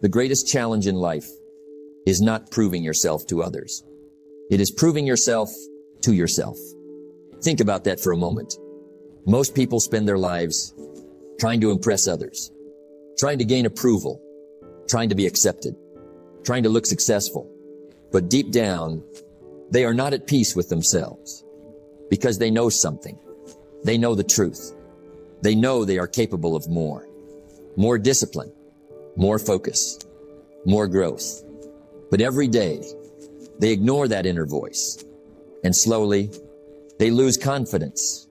The greatest challenge in life is not proving yourself to others. It is proving yourself to yourself. Think about that for a moment. Most people spend their lives trying to impress others, trying to gain approval, trying to be accepted, trying to look successful. But deep down, they are not at peace with themselves because they know something. They know the truth. They know they are capable of more discipline, more focus, more growth. But every day, they ignore that inner voice, and slowly, they lose confidence,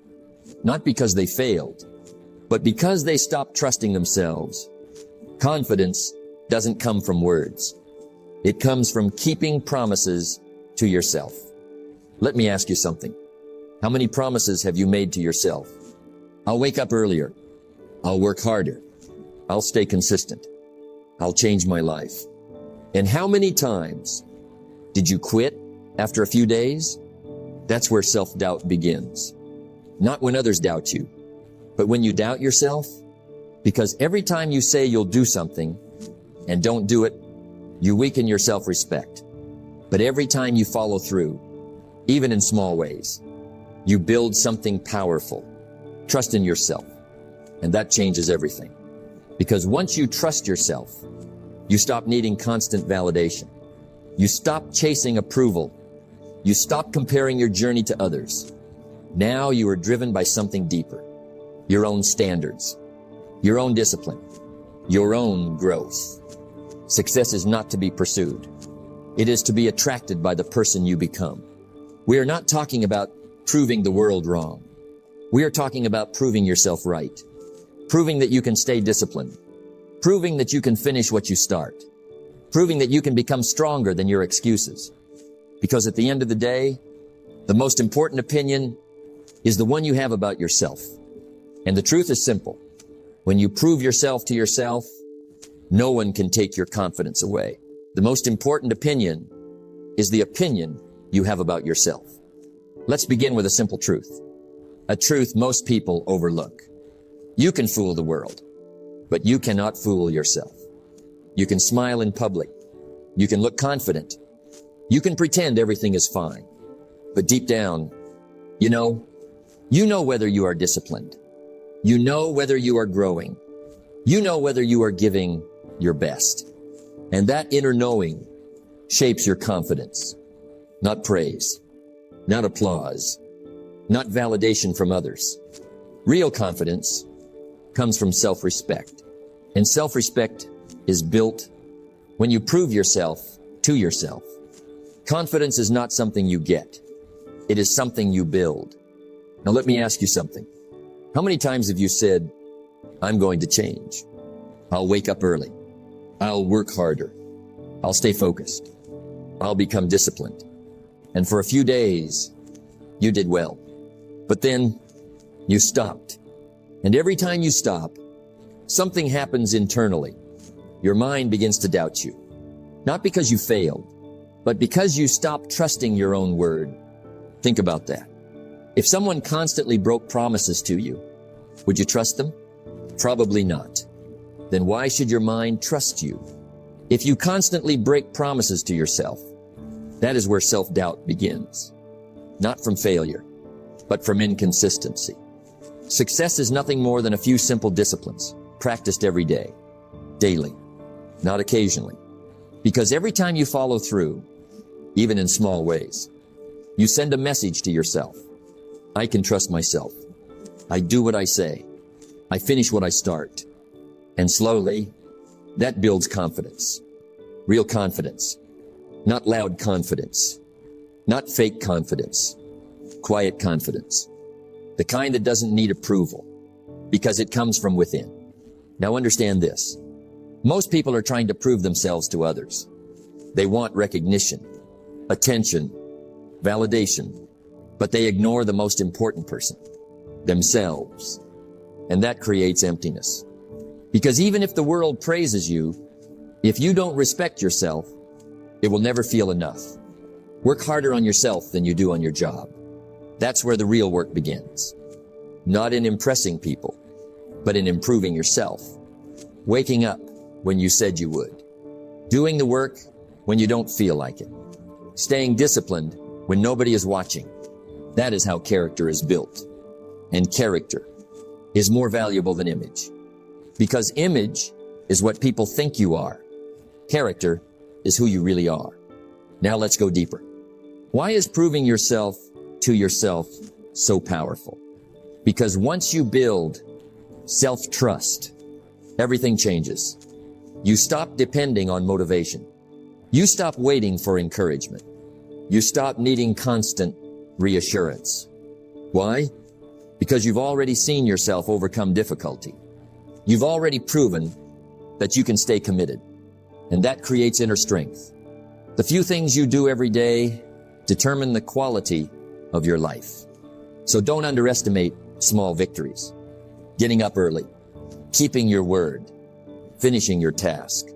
not because they failed, but because they stopped trusting themselves. Confidence doesn't come from words. It comes from keeping promises to yourself. Let me ask you something. How many promises have you made to yourself? I'll wake up earlier. I'll work harder. I'll stay consistent. I'll change my life. And how many times did you quit after a few days? That's where self-doubt begins. Not when others doubt you, but when you doubt yourself. Because every time you say you'll do something and don't do it, you weaken your self-respect. But every time you follow through, even in small ways, you build something powerful. Trust in yourself. And that changes everything. Because once you trust yourself, you stop needing constant validation. You stop chasing approval. You stop comparing your journey to others. Now you are driven by something deeper. Your own standards, your own discipline, your own growth. Success is not to be pursued. It is to be attracted by the person you become. We are not talking about proving the world wrong. We are talking about proving yourself right. Proving that you can stay disciplined. Proving that you can finish what you start. Proving that you can become stronger than your excuses. Because at the end of the day, the most important opinion is the one you have about yourself. And the truth is simple. When you prove yourself to yourself, no one can take your confidence away. The most important opinion is the opinion you have about yourself. Let's begin with a simple truth. A truth most people overlook. You can fool the world, but you cannot fool yourself. You can smile in public. You can look confident. You can pretend everything is fine. But deep down, you know whether you are disciplined. You know whether you are growing. You know whether you are giving your best. And that inner knowing shapes your confidence. Not praise, not applause, not validation from others. Real confidence comes from self-respect. And self-respect is built when you prove yourself to yourself. Confidence is not something you get. It is something you build. Now let me ask you something. How many times have you said, I'm going to change. I'll wake up early. I'll work harder. I'll stay focused. I'll become disciplined. And for a few days, you did well. But then you stopped. And every time you stop, something happens internally. Your mind begins to doubt you. Not because you failed, but because you stopped trusting your own word. Think about that. If someone constantly broke promises to you, would you trust them? Probably not. Then why should your mind trust you? If you constantly break promises to yourself, that is where self-doubt begins. Not from failure, but from inconsistency. Success is nothing more than a few simple disciplines, practiced every day, daily, not occasionally. Because every time you follow through, even in small ways, you send a message to yourself. I can trust myself. I do what I say. I finish what I start. And slowly, that builds confidence. Real confidence. Not loud confidence. Not fake confidence. Quiet confidence. The kind that doesn't need approval, because it comes from within. Now understand this. Most people are trying to prove themselves to others. They want recognition, attention, validation, but they ignore the most important person, themselves. And that creates emptiness. Because even if the world praises you, if you don't respect yourself, it will never feel enough. Work harder on yourself than you do on your job. That's where the real work begins. Not in impressing people, but in improving yourself. Waking up when you said you would. Doing the work when you don't feel like it. Staying disciplined when nobody is watching. That is how character is built. And character is more valuable than image. Because image is what people think you are. Character is who you really are. Now let's go deeper. Why is proving yourself to yourself so powerful? Because once you build self-trust, everything changes. You stop depending on motivation. You stop waiting for encouragement. You stop needing constant reassurance. Why? Because you've already seen yourself overcome difficulty. You've already proven that you can stay committed. And that creates inner strength. The few things you do every day determine the quality of your life. So don't underestimate small victories. Getting up early, keeping your word, finishing your task,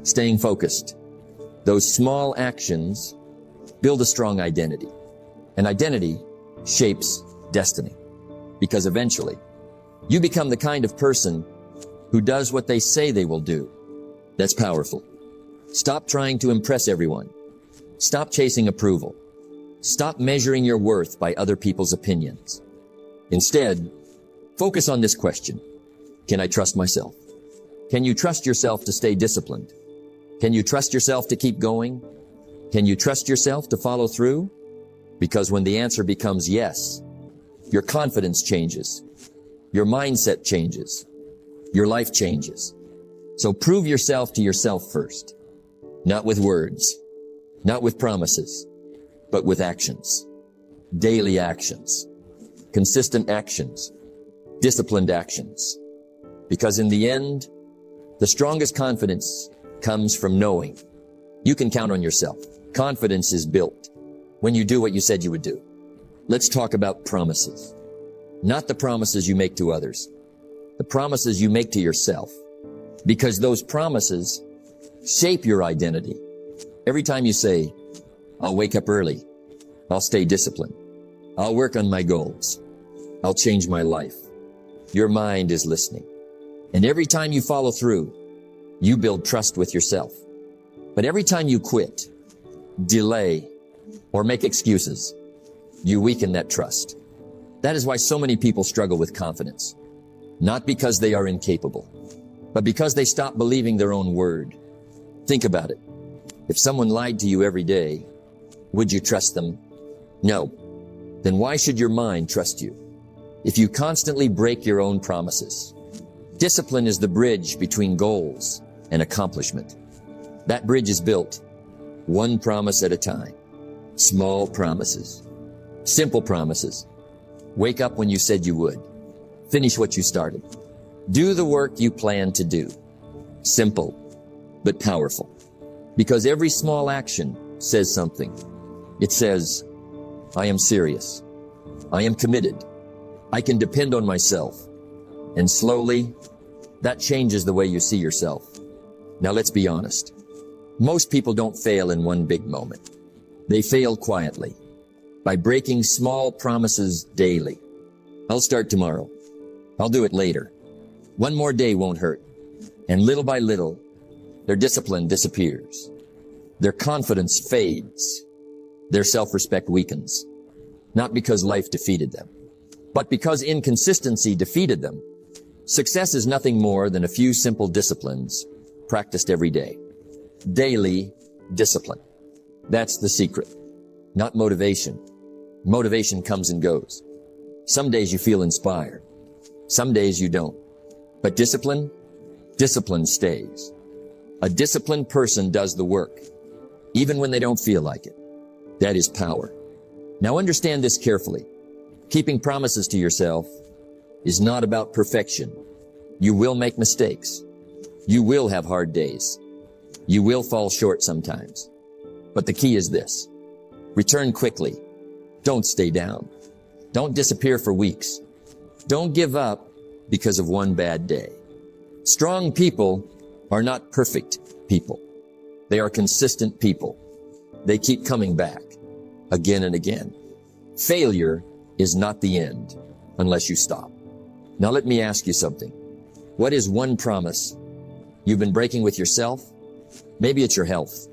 staying focused. Those small actions build a strong identity. And identity shapes destiny. Because eventually, you become the kind of person who does what they say they will do. That's powerful. Stop trying to impress everyone. Stop chasing approval. Stop measuring your worth by other people's opinions. Instead, focus on this question. Can I trust myself? Can you trust yourself to stay disciplined? Can you trust yourself to keep going? Can you trust yourself to follow through? Because when the answer becomes yes, your confidence changes. Your mindset changes. Your life changes. So prove yourself to yourself first. Not with words, not with promises, but with actions. Daily actions. Consistent actions. Disciplined actions. Because in the end, the strongest confidence comes from knowing you can count on yourself. Confidence is built when you do what you said you would do. Let's talk about promises. Not the promises you make to others, the promises you make to yourself. Because those promises shape your identity. Every time you say, I'll wake up early, I'll stay disciplined, I'll work on my goals, I'll change my life, your mind is listening. And every time you follow through, you build trust with yourself. But every time you quit, delay, or make excuses, you weaken that trust. That is why so many people struggle with confidence. Not because they are incapable, but because they stop believing their own word. Think about it. If someone lied to you every day, would you trust them? No. Then why should your mind trust you? If you constantly break your own promises. Discipline is the bridge between goals and accomplishment. That bridge is built one promise at a time. Small promises. Simple promises. Wake up when you said you would. Finish what you started. Do the work you plan to do. Simple, but powerful. Because every small action says something. It says, I am serious. I am committed. I can depend on myself. And slowly, that changes the way you see yourself. Now let's be honest. Most people don't fail in one big moment. They fail quietly by breaking small promises daily. I'll start tomorrow. I'll do it later. One more day won't hurt. And little by little, their discipline disappears. Their confidence fades. Their self-respect weakens. Not because life defeated them, but because inconsistency defeated them. Success is nothing more than a few simple disciplines practiced every day. Daily discipline. That's the secret. Not motivation. Motivation comes and goes. Some days you feel inspired. Some days you don't. But discipline stays. A disciplined person does the work, even when they don't feel like it. That is power. Now understand this carefully. Keeping promises to yourself is not about perfection. You will make mistakes. You will have hard days. You will fall short sometimes. But the key is this. Return quickly. Don't stay down. Don't disappear for weeks. Don't give up because of one bad day. Strong people are not perfect people. They are consistent people. They keep coming back again and again. Failure is not the end unless you stop. Now let me ask you something. What is one promise you've been breaking with yourself Maybe it's your health.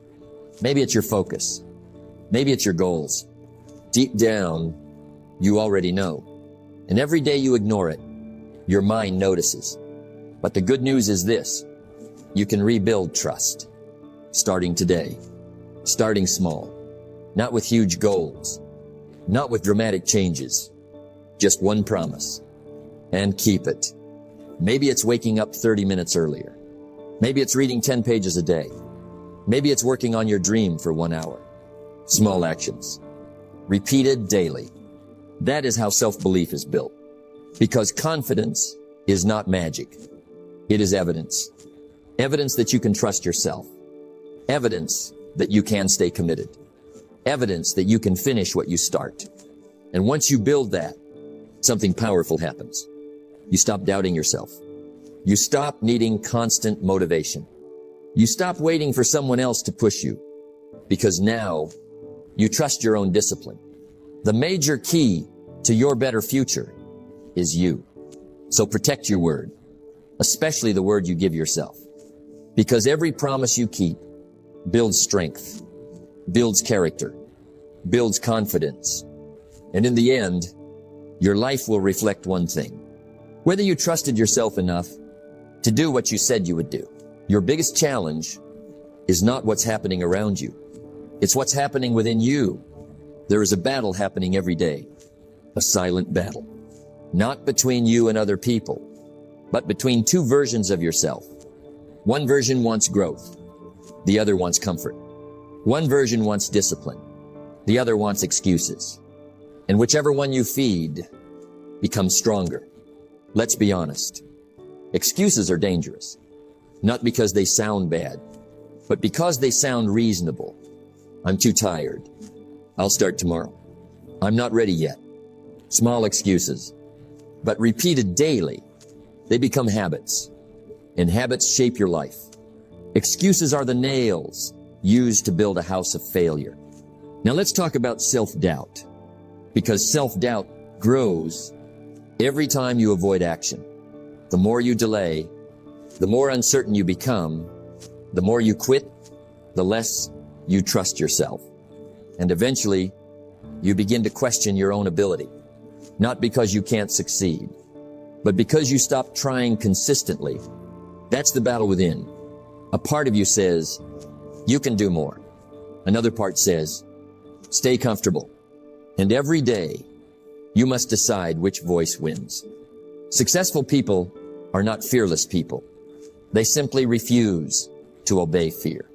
Maybe it's your focus. Maybe it's your goals. Deep down, you already know. And every day you ignore it, your mind notices. But the good news is this: you can rebuild trust. Starting today. Starting small. Not with huge goals. Not with dramatic changes. Just one promise. And keep it. Maybe it's waking up 30 minutes earlier. Maybe it's reading 10 pages a day. Maybe it's working on your dream for 1 hour. Small actions. Repeated daily. That is how self-belief is built. Because confidence is not magic. It is evidence. Evidence that you can trust yourself. Evidence that you can stay committed. Evidence that you can finish what you start. And once you build that, something powerful happens. You stop doubting yourself. You stop needing constant motivation. You stop waiting for someone else to push you, because now you trust your own discipline. The major key to your better future is you. So protect your word, especially the word you give yourself, because every promise you keep builds strength, builds character, builds confidence. And in the end, your life will reflect one thing: whether you trusted yourself enough to do what you said you would do. Your biggest challenge is not what's happening around you. It's what's happening within you. There is a battle happening every day, a silent battle, not between you and other people, but between two versions of yourself. One version wants growth. The other wants comfort. One version wants discipline. The other wants excuses. And whichever one you feed becomes stronger. Let's be honest. Excuses are dangerous, not because they sound bad, but because they sound reasonable. I'm too tired. I'll start tomorrow. I'm not ready yet. Small excuses, but repeated daily, they become habits, and habits shape your life. Excuses are the nails used to build a house of failure. Now let's talk about self-doubt, because self-doubt grows every time you avoid action. The more you delay, the more uncertain you become, the more you quit, the less you trust yourself. And eventually, you begin to question your own ability, not because you can't succeed, but because you stop trying consistently. That's the battle within. A part of you says, you can do more. Another part says, stay comfortable. And every day, you must decide which voice wins. Successful people are not fearless people. They simply refuse to obey fear.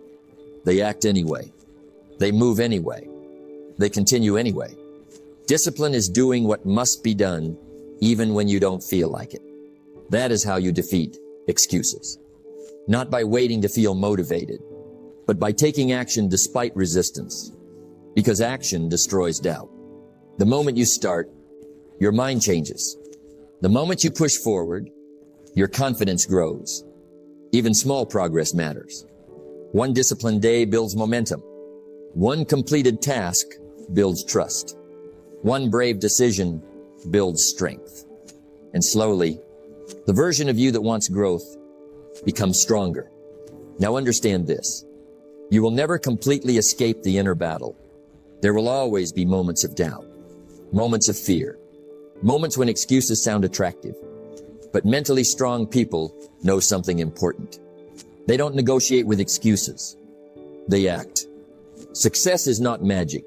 They act anyway. They move anyway. They continue anyway. Discipline is doing what must be done even when you don't feel like it. That is how you defeat excuses. Not by waiting to feel motivated, but by taking action despite resistance. Because action destroys doubt. The moment you start, your mind changes. The moment you push forward, your confidence grows. Even small progress matters. One disciplined day builds momentum. One completed task builds trust. One brave decision builds strength. And slowly, the version of you that wants growth becomes stronger. Now understand this. You will never completely escape the inner battle. There will always be moments of doubt, moments of fear, moments when excuses sound attractive. But mentally strong people know something important. They don't negotiate with excuses. They act. Success is not magic.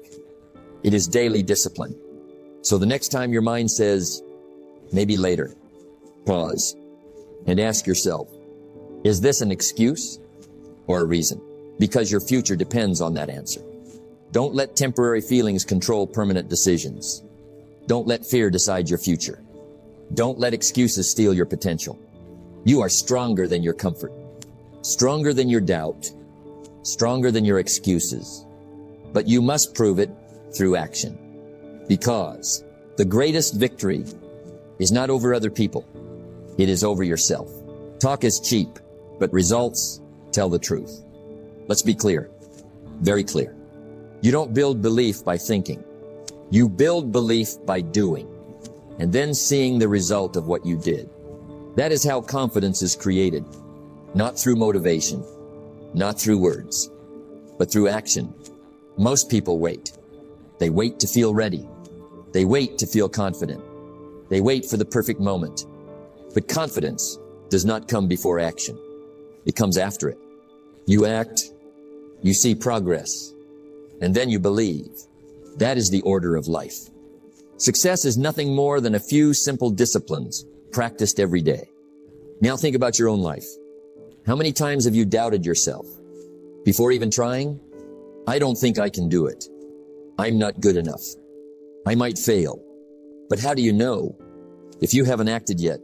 It is daily discipline. So the next time your mind says, maybe later, pause and ask yourself, is this an excuse or a reason? Because your future depends on that answer. Don't let temporary feelings control permanent decisions. Don't let fear decide your future. Don't let excuses steal your potential. You are stronger than your comfort, stronger than your doubt, stronger than your excuses. But you must prove it through action. Because the greatest victory is not over other people. It is over yourself. Talk is cheap, but results tell the truth. Let's be clear, very clear. You don't build belief by thinking. You build belief by doing, and then seeing the result of what you did. That is how confidence is created, not through motivation, not through words, but through action. Most people wait. They wait to feel ready. They wait to feel confident. They wait for the perfect moment. But confidence does not come before action. It comes after it. You act, you see progress, and then you believe. That is the order of life. Success is nothing more than a few simple disciplines practiced every day. Now think about your own life. How many times have you doubted yourself? Before even trying? I don't think I can do it. I'm not good enough. I might fail. But how do you know if you haven't acted yet?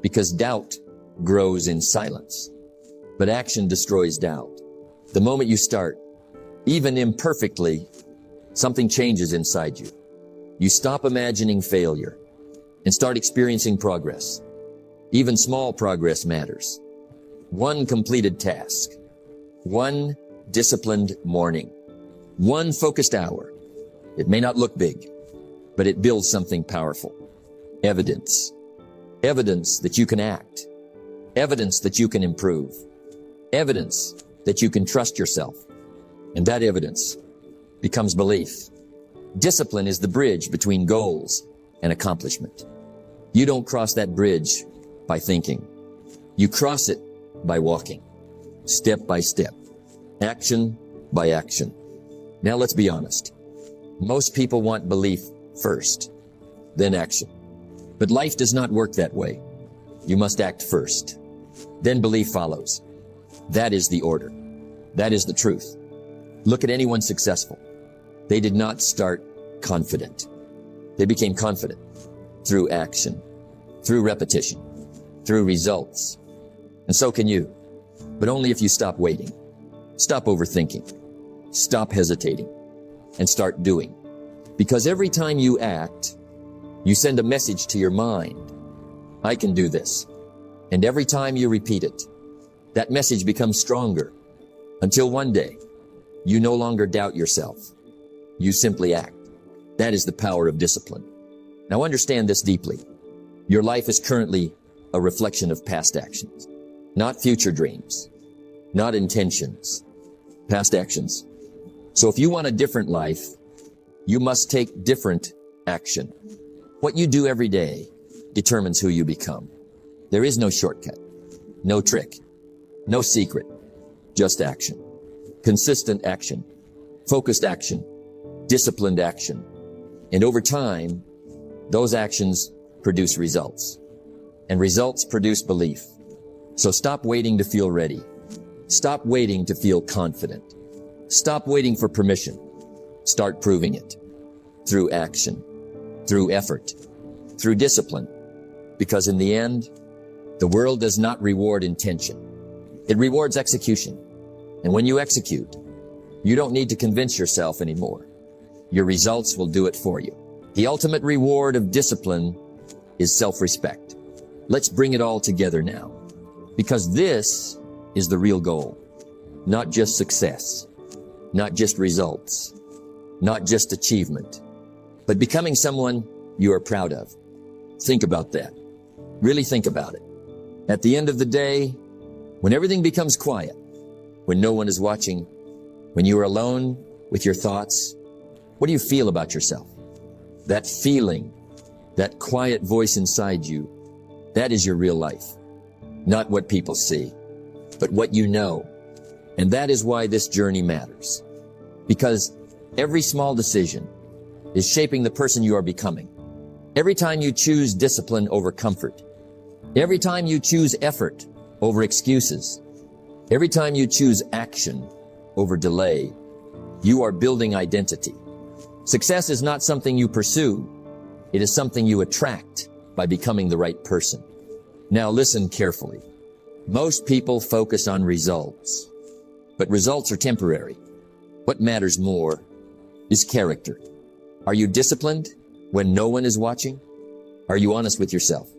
Because doubt grows in silence. But action destroys doubt. The moment you start, even imperfectly, something changes inside you. You stop imagining failure and start experiencing progress. Even small progress matters. One completed task, one disciplined morning, one focused hour. It may not look big, but it builds something powerful. Evidence. Evidence that you can act. Evidence that you can improve. Evidence that you can trust yourself. And that evidence becomes belief. Discipline is the bridge between goals and accomplishment. You don't cross that bridge by thinking. You cross it by walking, step by step, action by action. Now let's be honest. Most people want belief first, then action. But life does not work that way. You must act first, then belief follows. That is the order. That is the truth. Look at anyone successful. They did not start confident. They became confident through action, through repetition, through results. And so can you, but only if you stop waiting, stop overthinking, stop hesitating, and start doing. Because every time you act, you send a message to your mind, I can do this. And every time you repeat it, that message becomes stronger until one day you no longer doubt yourself. You simply act. That is the power of discipline. Now understand this deeply. Your life is currently a reflection of past actions, not future dreams, not intentions, past actions. So if you want a different life, you must take different action. What you do every day determines who you become. There is no shortcut, no trick, no secret, just action. Consistent action, focused action, disciplined action. And over time, those actions produce results. And results produce belief. So stop waiting to feel ready. Stop waiting to feel confident. Stop waiting for permission. Start proving it. Through action, through effort, through discipline. Because in the end, the world does not reward intention. It rewards execution. And when you execute, you don't need to convince yourself anymore. Your results will do it for you. The ultimate reward of discipline is self-respect. Let's bring it all together now. Because this is the real goal. Not just success, not just results, not just achievement, but becoming someone you are proud of. Think about that. Really think about it. At the end of the day, when everything becomes quiet, when no one is watching, when you are alone with your thoughts, what do you feel about yourself? That feeling, that quiet voice inside you, that is your real life. Not what people see, but what you know. And that is why this journey matters. Because every small decision is shaping the person you are becoming. Every time you choose discipline over comfort, every time you choose effort over excuses, every time you choose action over delay, you are building identity. Success is not something you pursue. It is something you attract by becoming the right person. Now listen carefully. Most people focus on results, but results are temporary. What matters more is character. Are you disciplined when no one is watching? Are you honest with yourself?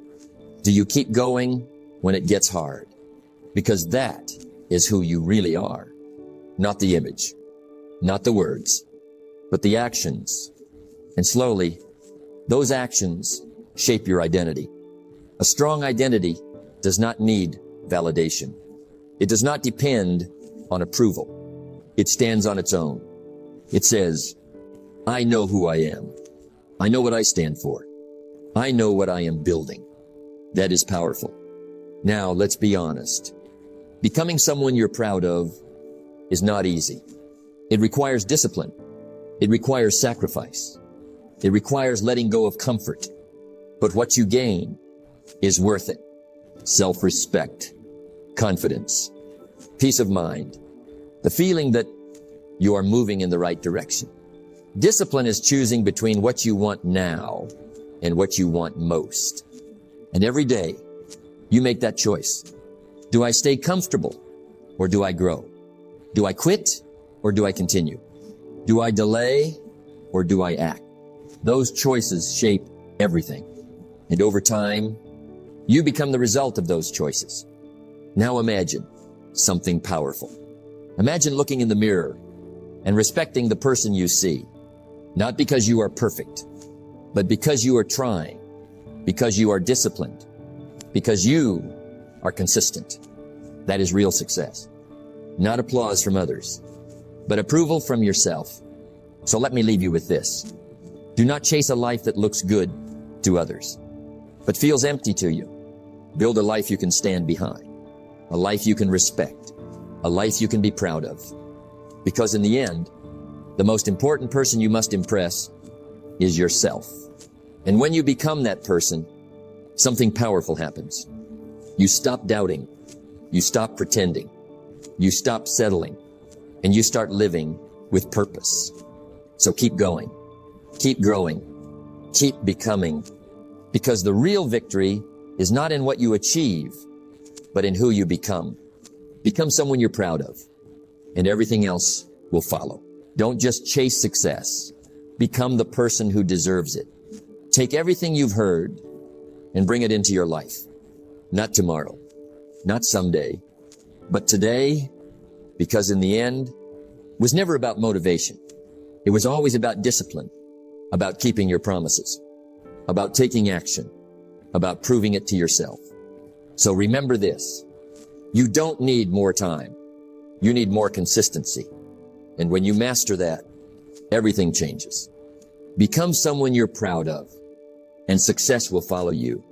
Do you keep going when it gets hard? Because that is who you really are. Not the image, not the words, but the actions. And slowly, those actions shape your identity. A strong identity does not need validation. It does not depend on approval. It stands on its own. It says, I know who I am. I know what I stand for. I know what I am building. That is powerful. Now, let's be honest. Becoming someone you're proud of is not easy. It requires discipline. It requires sacrifice. It requires letting go of comfort. But what you gain is worth it. Self-respect, confidence, peace of mind, the feeling that you are moving in the right direction. Discipline is choosing between what you want now and what you want most. And every day, you make that choice. Do I stay comfortable or do I grow? Do I quit or do I continue? Do I delay or do I act? Those choices shape everything. And over time, you become the result of those choices. Now imagine something powerful. Imagine looking in the mirror and respecting the person you see, not because you are perfect, but because you are trying, because you are disciplined, because you are consistent. That is real success. Not applause from others, but approval from yourself. So let me leave you with this. Do not chase a life that looks good to others, but feels empty to you. Build a life you can stand behind, a life you can respect, a life you can be proud of. Because in the end, the most important person you must impress is yourself. And when you become that person, something powerful happens. You stop doubting. You stop pretending. You stop settling. And you start living with purpose. So keep going. Keep growing. Keep becoming. Because the real victory is not in what you achieve, but in who you become. Become someone you're proud of, and everything else will follow. Don't just chase success. Become the person who deserves it. Take everything you've heard and bring it into your life. Not tomorrow, not someday, but today, because in the end, it was never about motivation. It was always about discipline, about keeping your promises, about taking action, about proving it to yourself. So remember this. You don't need more time. You need more consistency. And when you master that, everything changes. Become someone you're proud of, and success will follow you.